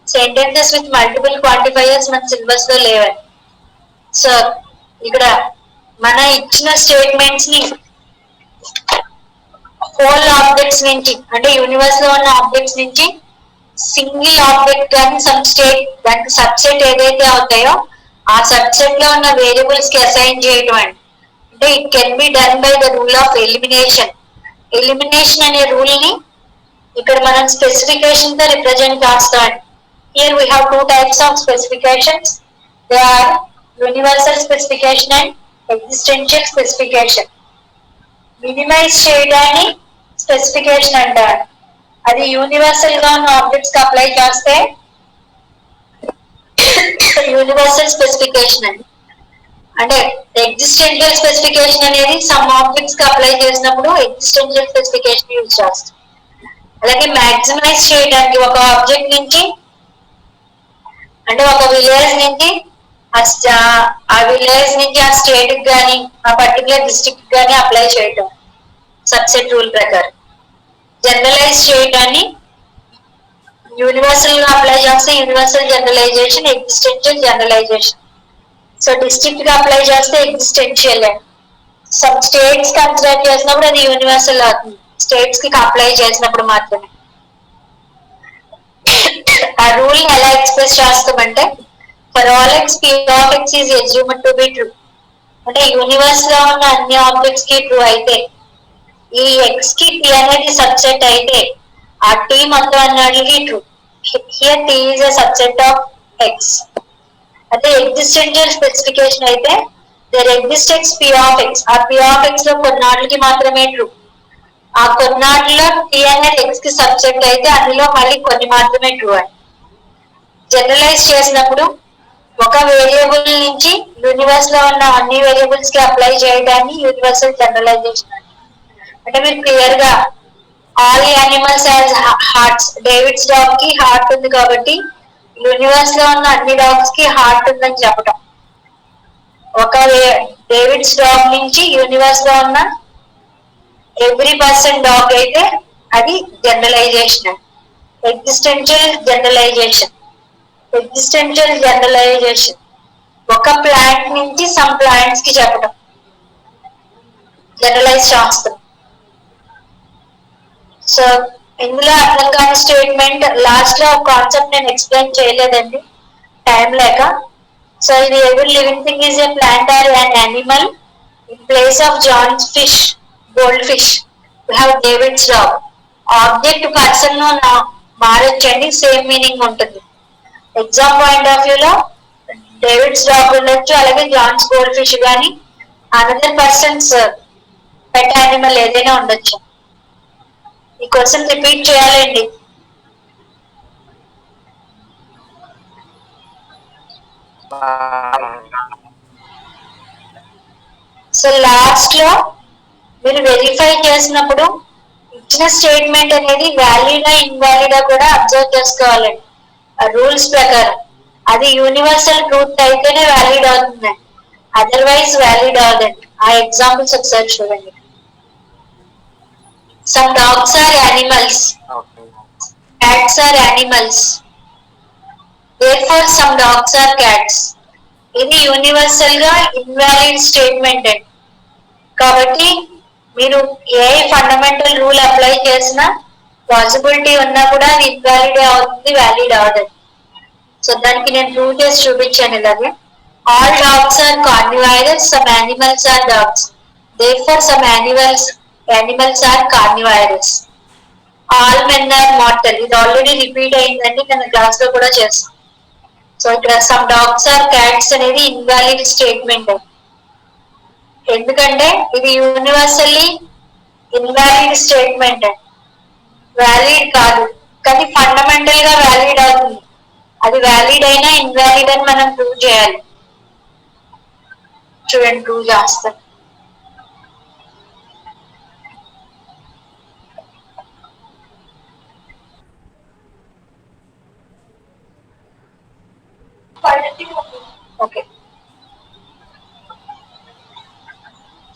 సెంటెన్సెస్ విత్ మల్టిపుల్ క్వాంటిఫైయర్స్ మన సిలబస్ లో లేవండి. సో ఇక్కడ మన ఇచ్చిన స్టేట్మెంట్స్ ని హోల్ ఆబ్జెక్ట్స్ నుంచి అంటే యూనివర్స్ లో ఉన్న ఆబ్జెక్ట్స్ నుంచి సింగిల్ ఆబ్జెక్ట్ కానీ సమ్ స్టేట్ దానికి సబ్సెట్ ఏదైతే అవుతాయో ఆ సబ్సెట్ లో ఉన్న వేరియబుల్స్ కి అసైన్ చేయడం అంటే it can be done by the rule of elimination. Elimination అనే రూల్ ని ఇక్కడ మనం స్పెసిఫికేషన్ తో రిప్రజెంట్ చేస్తాం. Here we have 2 types of specifications. They are universal specification and existential specification. Minimize చేయడాన్ని స్పెసిఫికేషన్ అంటారు. అది యూనివర్సల్ గా ఉన్న ఆబ్జెక్ట్స్ కి అప్లై చేస్తే యూనివర్సల్ స్పెసిఫికేషన్ అండి. అంటే ఎగ్జిస్టెన్షియల్ స్పెసిఫికేషన్ అనేది సమ్ ఆబ్జెక్ట్స్ కి అప్లై చేసినప్పుడు ఎగ్జిస్టెన్షియల్ స్పెసిఫికేషన్ యూజ్ చేస్తాం. అలాగే మ్యాక్సిమైజ్ చేయడానికి ఒక ఆబ్జెక్ట్ నుంచి అంటే ఒక విలేజ్ నుంచి ఆ విలేజ్ నుంచి ఆ స్టేట్ కి కానీ ఆ పర్టికులర్ డిస్ట్రిక్ట్ కానీ అప్లై చేయటం సబ్సెట్ రూల్ ప్రకారం. జనరలైజ్ చేయడాన్ని యూనివర్సల్ గా అప్లై చేస్తే universal generalization, existential generalization. So district గా అప్లై చేస్తే ఎగ్జిస్టెన్షియల్. సబ్ స్టేట్స్ కన్సిడర్ చేసినప్పుడు అది యూనివర్సల్ అవుతుంది, స్టేట్స్ కి అప్లై చేసినప్పుడు మాత్రమే. ఆ రూల్ ఎలా ఎక్స్ప్రెస్ చేస్తామంటే for all X P of X is assumed to be true. అంటే యూనివర్స్ లో ఉన్న అన్ని ఆబ్జెక్ట్స్ కి ట్రూ అయితే, ఈ ఎక్స్ కి టీ అనేది సబ్సెట్ అయితే ఆ టీ మొత్తం అన్నిటికి true. Here T is a subset of X. అదే ఎగ్జిస్టెన్షియల్ స్పెసిఫికేషన్ అయితే there exist X P of X. ఆ పీ ఆఫ్ ఎక్స్ లో కొన్నాటికి మాత్రమే ట్రూ. ఆ కొన్నాటిలో టీ అనేది ఎక్స్ కి సబ్సెట్ అయితే అందులో మళ్ళీ కొన్ని మాత్రమే ట్రూ అని. జనరలైజ్ చేసినప్పుడు ఒక వేరియబుల్ నుంచి యూనివర్స్ లో ఉన్న అన్ని వేరియబుల్స్ కి అప్లై చేయడాన్ని యూనివర్సల్ జనరలైజేషన్. అంటే మీరు క్లియర్ గా all animals has hearts, David's dog కి హార్ట్ ఉంది కాబట్టి యూనివర్స్ లో ఉన్న అన్ని డాగ్స్ కి హార్ట్ ఉందని చెప్పడం. ఒక డేవిడ్స్ డాగ్ నుంచి యూనివర్స్ లో ఉన్న ఎవ్రీ పర్సన్ డాగ్ అయితే అది generalization. Existential generalization. Existential generalization ఒక ప్లాంట్ నుంచి సమ్ ప్లాంట్స్ కి చెప్పడం, జనరలైజ్ చేస్తాం. సో ఇందులో అర్థం కాని స్టేట్మెంట్ లాస్ట్ లో కాన్సెప్ట్ నేను ఎక్స్ప్లెయిన్ చేయలేదండి టైం లేక. సో ఇది every living thing is a plant or an animal. In place of John's fish, gold fish, we have David's dog. Object person మారొచ్చండి, సేమ్ మీనింగ్ ఉంటుంది. ఎగ్జామ్ పాయింట్ ఆఫ్ వ్యూ లో David's dog ఉండొచ్చు, అలాగే John's gold fish కానీ another persons పెట్ animal ఏదైనా ఉండొచ్చు. ఈ question repeat చేయాలండి. సో లాస్ట్ లో మీరు వెరిఫై చేసినప్పుడు ఇచ్చిన స్టేట్మెంట్ అనేది వ్యాలిడా ఇన్వాలిడా కూడా అబ్జర్వ్ చేసుకోవాలండి. ఆ రూల్స్ ప్రకారం అది యూనివర్సల్ ట్రూత్ అయితేనే వ్యాలిడ్ అవుతుందండి, అదర్వైజ్ వ్యాలిడ్ అవదండి. ఆ ఎగ్జాంపుల్స్ ఒకసారి చూడండి. Some dogs are animals, cats are animals, therefore some dogs are cats. ఇది యూనివర్సల్ గా ఇన్వాలిడ్ స్టేట్మెంట్ అండి. కాబట్టి మీరు ఏ ఫండమెంటల్ రూల్ అప్లై చేసినా పాసిబిలిటీ ఉన్నా కూడా అది ఇన్వాలిడ్ అవుతుంది, వ్యాలిడ్ అవదండి. సో దానికి నేను ప్రూవ్ చేసి చూపించాను ఇలాగే. All dogs are carnivorous, some animals are dogs, therefore some animals are carnivorous. All men are mortal, ఇది ఆల్రెడీ రిపీట్ అయిందండి, నేను క్లాస్ లో కూడా చేస్తాను. సో ఇక్కడ సమ్ డాగ్స్ ఆర్ క్యాట్స్ అనేది ఇన్వాలిడ్ స్టేట్మెంట్. ఎందుకంటే ఇది యూనివర్సల్లీ ఇన్వాలిడ్ స్టేట్మెంట్, వ్యాలిడ్ కాదు, కానీ ఫండమెంటల్ గా వ్యాలిడ్ అవుతుంది. అది వ్యాలిడ్ అయినా ఇన్వాలిడ్ అని మనం ప్రూవ్ చేయాలి. చూడండి ప్రూవ్ చేస్తాం. Okay.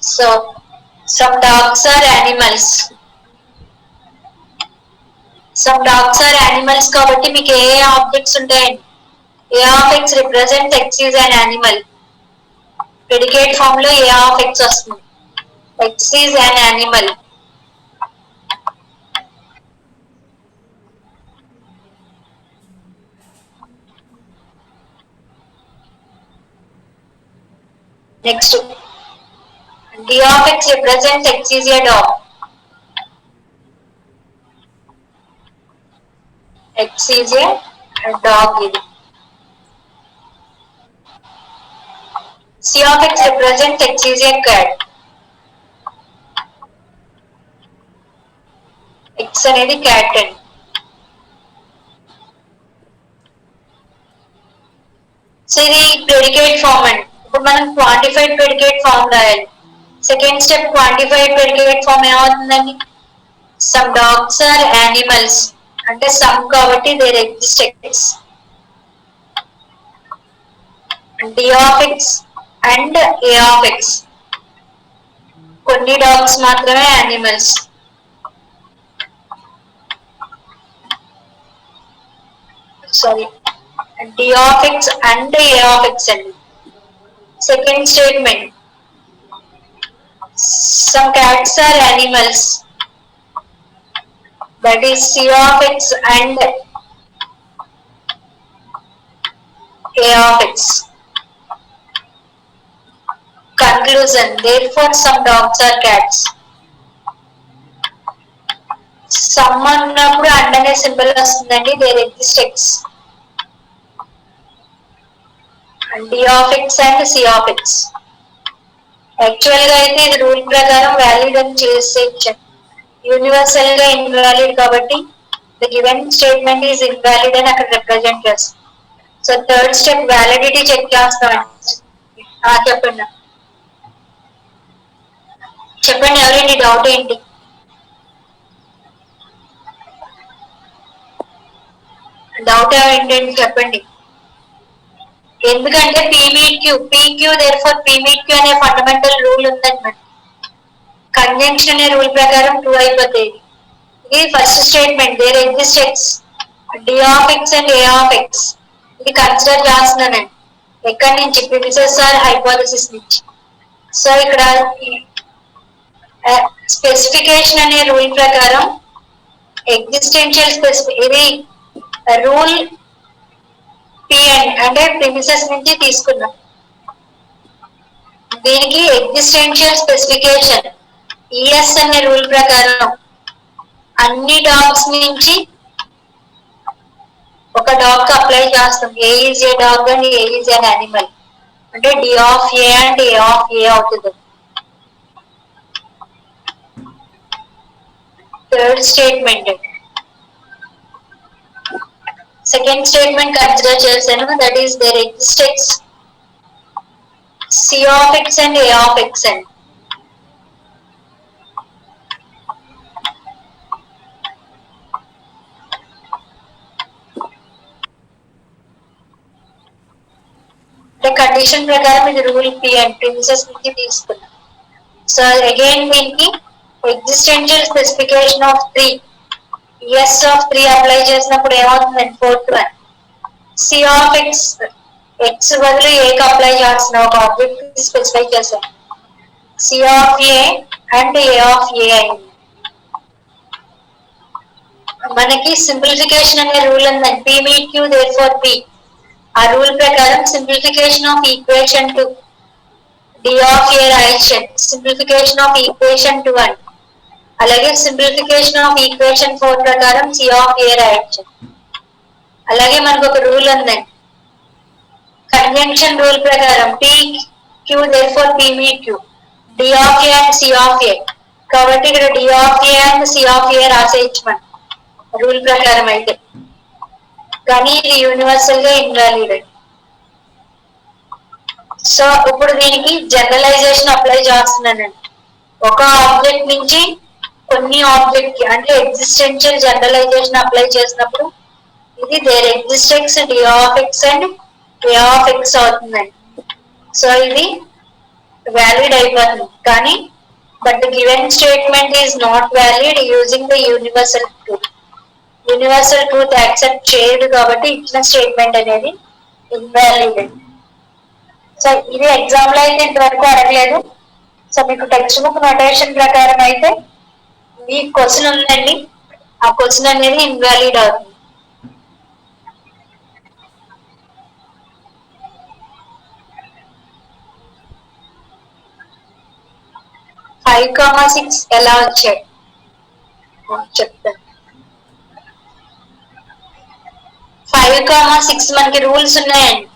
So, some dogs are animals. Some dogs are animals కాబట్టి మీకు ఏ ఆబ్జెక్ట్స్ ఉంటాయండి? A of x represent x is an animal. Predicate form లో ఏ ఆఫ్ ఎక్స్ వస్తుంది, x is an animal. Next D of x represents x is a dog. X is a dog. C of x represents x is a cat. x అనేది cat అండి. So ఇది predicate form అండి. ఇప్పుడు మనం quantified predicate form రాయాలి. Second step quantified predicate form ఏమవుతుందండి? Some dogs are animals అంటే some కాబట్టి there exist X D of X and A of x. కొన్ని డాగ్స్ మాత్రమే animals. Sorry D of X and A of x అండి. Second statement some cats are animals, that is C of x and A of x. Conclusion, therefore some dogs are cats. Some అన్నప్పుడు and అనే symbol వస్తుందండి. There exist X D of x and C of x. Actual గా అయితే ఇది rule ప్రకారం valid అని చేసే universal గా ఇన్వాలిడ్ కాబట్టి the given statement is invalid అని అక్కడ రిప్రజెంట్ చేస్తాం. So third step validity check చేస్తాం. చెప్పండి చెప్పండి ఎవరండి డౌట్ ఏంటి? డౌట్ ఏంటండి చెప్పండి. ఎందుకంటే పీక్యూ దేర్ ఫర్ పీక్యూ అనే ఫండమెంటల్ రూల్ ఉందండి. కంజంక్షన్ అనే రూల్ ప్రకారం ట్రూ అయిపోతాయి. ఇది first statement there exist X D of X and A of X. ఇది కన్సిడర్ చేస్తున్నానండి. ఎక్కడి నుంచి? ప్రిమిసెస్ ఆర్ హైపోథెసిస్ నుంచి. సో ఇక్కడ స్పెసిఫికేషన్ అనే రూల్ ప్రకారం ఎగ్జిస్టెన్షియల్ ఇది రూల్ పిఎన్ అంటే ప్రిమిసెస్ నుంచి తీసుకున్నాం. దీనికి ఎగ్జిస్టెన్షియల్ స్పెసిఫికేషన్ ఈఎస్ అనే రూల్ ప్రకారం అన్ని డాగ్స్ నుంచి ఒక డాగ్ అప్లై చేస్తాం. A is a dog and a is an animal అంటే D of a and A of a అవుతుంది. Third statement second statement consider చేశాను. That is there exist x C of X and A of X and condition ప్రకారం ఇది rule P and premises నుంచి తీసుకున్నాం. So again దీనికి existential specification of 3 S of 3 apply చేసినప్పుడు ఏమవుతుందండి? Fourth one C of x x బదులు ఏకి apply చేస్తున్నా ఒక ఆబ్జెక్ట్ స్పెసిఫై చేసాం. C of a and A of a అయింది. మనకి సింప్లిఫికేషన్ అనే రూల్ ఉందండి. P meet Q therefore P. ఆ రూల్ ప్రకారం simplification of equation 2 D of a రాయొచ్చు. సింప్లిఫికేషన్ ఆఫ్ ఈక్వేషన్ 2 అండి. అలాగే సింప్లిఫికేషన్ ఆఫ్ ఈక్వేషన్ 4 ప్రకారం సి ఆఫ్ ఏ రాయొచ్చు. అలాగే మనకు ఒక రూల్ ఉందండి. కన్జంక్షన్ రూల్ ప్రకారం P Q therefore P meet Q D of a and C of a. కాబట్టి ఇక్కడ D of a and C of a రాసేయచ్చు మనం రూల్ ప్రకారం అయితే. కానీ ఇది యూనివర్సల్ గా ఇన్వాలిడ్. సో ఇప్పుడు దీనికి జనరలైజేషన్ అప్లై చేస్తున్నానండి. ఒక ఆబ్జెక్ట్ నుంచి కొన్ని ఆబ్జెక్ట్ కి అంటే ఎగ్జిస్టెన్షియల్ జనరలైజేషన్ అప్లై చేసినప్పుడు ఇది there exist X D of X and A of X అవుతుందండి. సో ఇది వ్యాలిడ్ అయిపోతుంది. కానీ but given statement is not valid using the universal truth. Universal truth accept చేయదు కాబట్టి ఇచ్చిన స్టేట్మెంట్ అనేది ఇన్వాలిడ్. సో ఇది ఎగ్జామ్ లో అయితే ఇంతవరకు అడగలేదు. సో మీకు టెక్స్ట్ బుక్ నోటేషన్ ప్రకారం అయితే ఈ క్వశ్చన్ ఉందండి. ఆ క్వశ్చన్ అనేది ఇన్వాలిడ్ అవుతుంది. ఫైవ్ కామా 6 ఎలా వచ్చాయి చెప్తాను. 5, 6 మనకి రూల్స్ ఉన్నాయండి.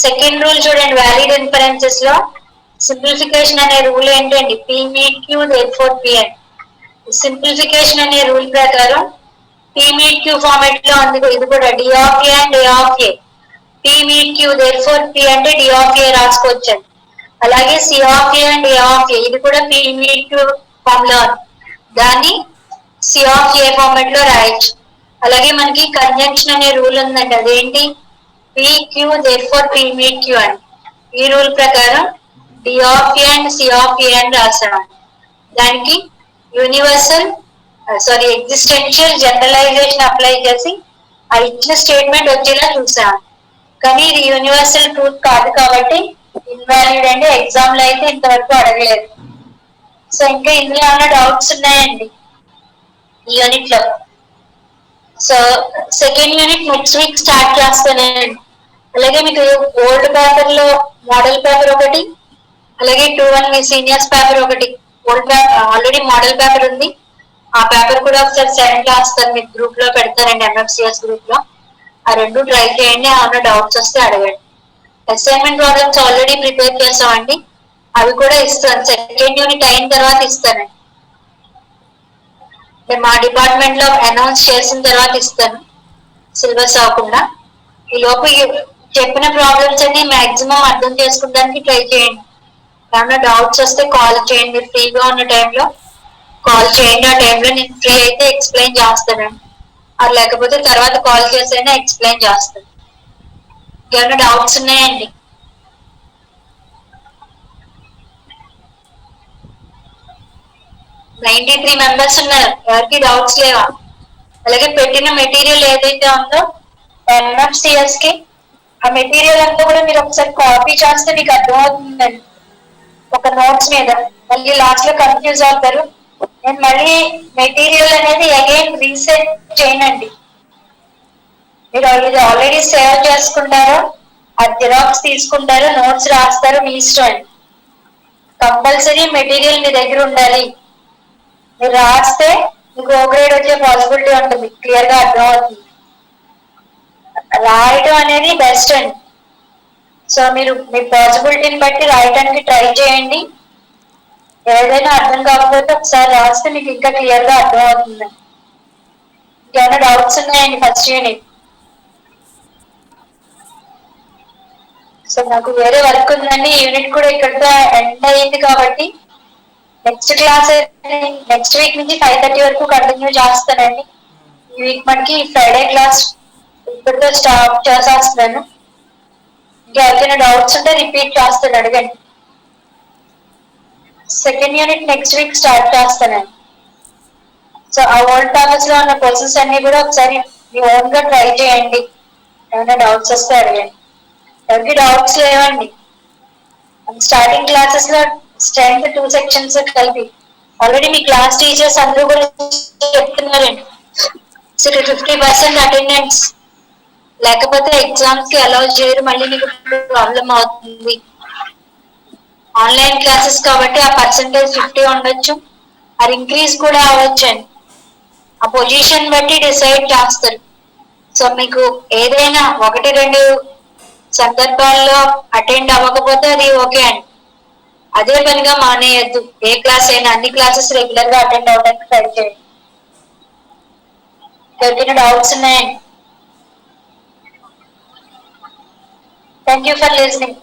సెకండ్ రూల్ చూడండి, వ్యాలిడ్ ఇన్ఫరెన్సెస్ లో సింప్లిఫికేషన్ అనే రూల్ ఏంటండి? P meet Q therefore P అని. సింప్లిఫికేషన్ అనే రూల్ ప్రకారం పి మీట్ క్యూ ఫార్మాట్ లో ఉంది, ఇది కూడా D of a and A of a. P meet Q therefore P అంటే డి ఆఫ్ ఏ రాసుకోవచ్చు. అలాగే C of a and A of a, ఇది కూడా పి మీట్ క్యూ ఫామ్ లో ఉంది, దాన్ని సి ఆఫ్ ఏ ఫార్మాట్ లో రాయొచ్చు. అలాగే మనకి కంజంక్షన్ అనే రూల్ ఉందండి, అదేంటి? P Q therefore P meet Q అని. ఈ రూల్ ప్రకారం D of a and C of a అని రాసాము. దానికి యూనివర్సల్ ఎగ్జిస్టెన్షియల్ జనరలైజేషన్ అప్లై చేసి ఆ ఇచ్చిన స్టేట్మెంట్ వచ్చేలా చూసాము. కానీ ఇది యూనివర్సల్ ట్రూత్ కాదు కాబట్టి ఇన్వాలిడ్ అండి, ఎగ్జామ్ లో అయితే ఇంతవరకు అడగలేదు. సో ఇంకా ఇందులో ఏమైనా డౌట్స్ ఉన్నాయండి ఈ యూనిట్ లో? So second unit next week start చేస్తానండి. అలాగే మీకు ఓల్డ్ పేపర్ లో మోడల్ పేపర్ ఒకటి, అలాగే 2-1 మీ సీనియర్స్ పేపర్ ఒకటి, old paper already model paper ఉంది, ఆ పేపర్ కూడా ఒకసారి సెండ్ చేస్తారు, మీకు గ్రూప్ లో పెడతారండి, ఎంఎఫ్సిఎస్ గ్రూప్ లో. ఆ రెండు ట్రై చేయండి, ఏమైనా డౌట్స్ వస్తే అడగండి. అసైన్మెంట్ ప్రాబ్లమ్స్ ఆల్రెడీ ప్రిపేర్ చేస్తామండి, అవి కూడా ఇస్తాను, సెకండ్ యూనిట్ అయిన తర్వాత ఇస్తానండి. మా డిపార్ట్మెంట్ లో అనౌన్స్ చేసిన తర్వాత ఇస్తాను, సిలబస్ అవ్వకుండా. ఈ లోపు చెప్పిన ప్రాబ్లమ్స్ అన్ని మాక్సిమం అర్థం చేసుకోవడానికి ట్రై చేయండి. ఏమైనా డౌట్స్ వస్తే కాల్ చేయండి, మీరు ఫ్రీగా ఉన్న టైంలో కాల్ చేయండి. ఆ టైంలో నేను ఫ్రీ అయితే ఎక్స్ప్లెయిన్ చేస్తానండి, అది లేకపోతే తర్వాత కాల్ చేసైనా ఎక్స్ప్లెయిన్ చేస్తాను. ఏమైనా డౌట్స్ ఉన్నాయండి? త్రీ మెంబర్స్ ఉన్నారు, ఎవరికి డౌట్స్ లేవా? అలాగే పెట్టిన మెటీరియల్ ఏదైతే ఉందో ఎంఎఫ్సిఎస్ కి, ఆ మెటీరియల్ అంతా కూడా మీరు ఒకసారి కాపీ చేస్తే మీకు అర్థమవుతుందండి ఒక నోట్స్ మీద. మళ్ళీ లాస్ట్ లో కన్ఫ్యూజ్ అవుతారు. నేను మళ్ళీ మెటీరియల్ అనేది అగైన్ రీసెట్ చేయనండి, మీరు ఇది ఆల్రెడీ సేవ్ చేసుకుంటారు, ఆ జిరాక్స్ తీసుకుంటారు, నోట్స్ రాస్తారు, మీ ఇష్టం. కంపల్సరీ మెటీరియల్ మీ దగ్గర ఉండాలి, మీరు రాస్తే మీకు ఓ గ్రేడ్ వచ్చే పాసిబిలిటీ ఉంటుంది, క్లియర్ గా అర్థం అవుతుంది. రాయటం అనేది బెస్ట్ అండి, సో మీరు మీ పాసిబిలిటీని బట్టి రాయటానికి ట్రై చేయండి. ఏదైనా అర్థం కాకపోతే ఒకసారి రాస్తే మీకు ఇంకా క్లియర్ గా అర్థం అవుతుంది. ఇంకేమైనా డౌట్స్ ఉన్నాయండి ఫస్ట్ యూనిట్? సో నాకు వేరే వర్క్ ఉందండి, యూనిట్ కూడా ఇక్కడితో ఎండ్ అయ్యింది కాబట్టి నెక్స్ట్ క్లాస్ నెక్స్ట్ వీక్ నుంచి 5:30 వరకు కంటిన్యూ చేస్తానండి. ఈ వీక్ మనకి ఫ్రైడే క్లాస్ ఇక్కడితో స్టాప్ చేసేస్తున్నాను. ఇంకా ఎవరికైనా డౌట్స్ ఉంటే రిపీట్ చేస్తాను, అడగండి. Second unit next week start చేస్తానండి. సో ఆ ఓల్డ్ పేపర్స్ లో ఉన్న క్వశ్చన్స్ అన్ని కూడా ఒకసారి మీ ఓన్ గా ట్రై చేయండి, ఏమైనా డౌట్స్ వస్తే అడగండి. ఎవరికి డౌట్స్ లేవండి? స్టార్టింగ్ క్లాసెస్ లో స్ట్రెంత్ 2 సెక్షన్స్ కలిపి ఆల్రెడీ మీ క్లాస్ టీచర్స్ అందరూ కూడా చెప్తున్నారండి. 50% అటెండెన్స్ లేకపోతే ఎగ్జామ్స్ కి అలౌ చేయరు, మళ్ళీ మీకు ప్రాబ్లం అవుతుంది. ఆన్లైన్ క్లాసెస్ కాబట్టి ఆ పర్సంటేజ్ 50 ఉండొచ్చు, అది ఇంక్రీజ్ కూడా అవ్వచ్చు అండి, ఆ పొజిషన్ బట్టి డిసైడ్ చేస్తారు. సో మీకు ఏదైనా 1-2 సందర్భాల్లో అటెండ్ అవ్వకపోతే అది ఓకే అండి, అదే పనిగా మానేయద్దు. ఏ క్లాస్ అయినా అన్ని క్లాసెస్ రెగ్యులర్ గా అటెండ్ అవ్వడానికి ట్రై చేయండి. ఎవరికైనా డౌట్స్ ఉన్నాయండి? Thank you for listening.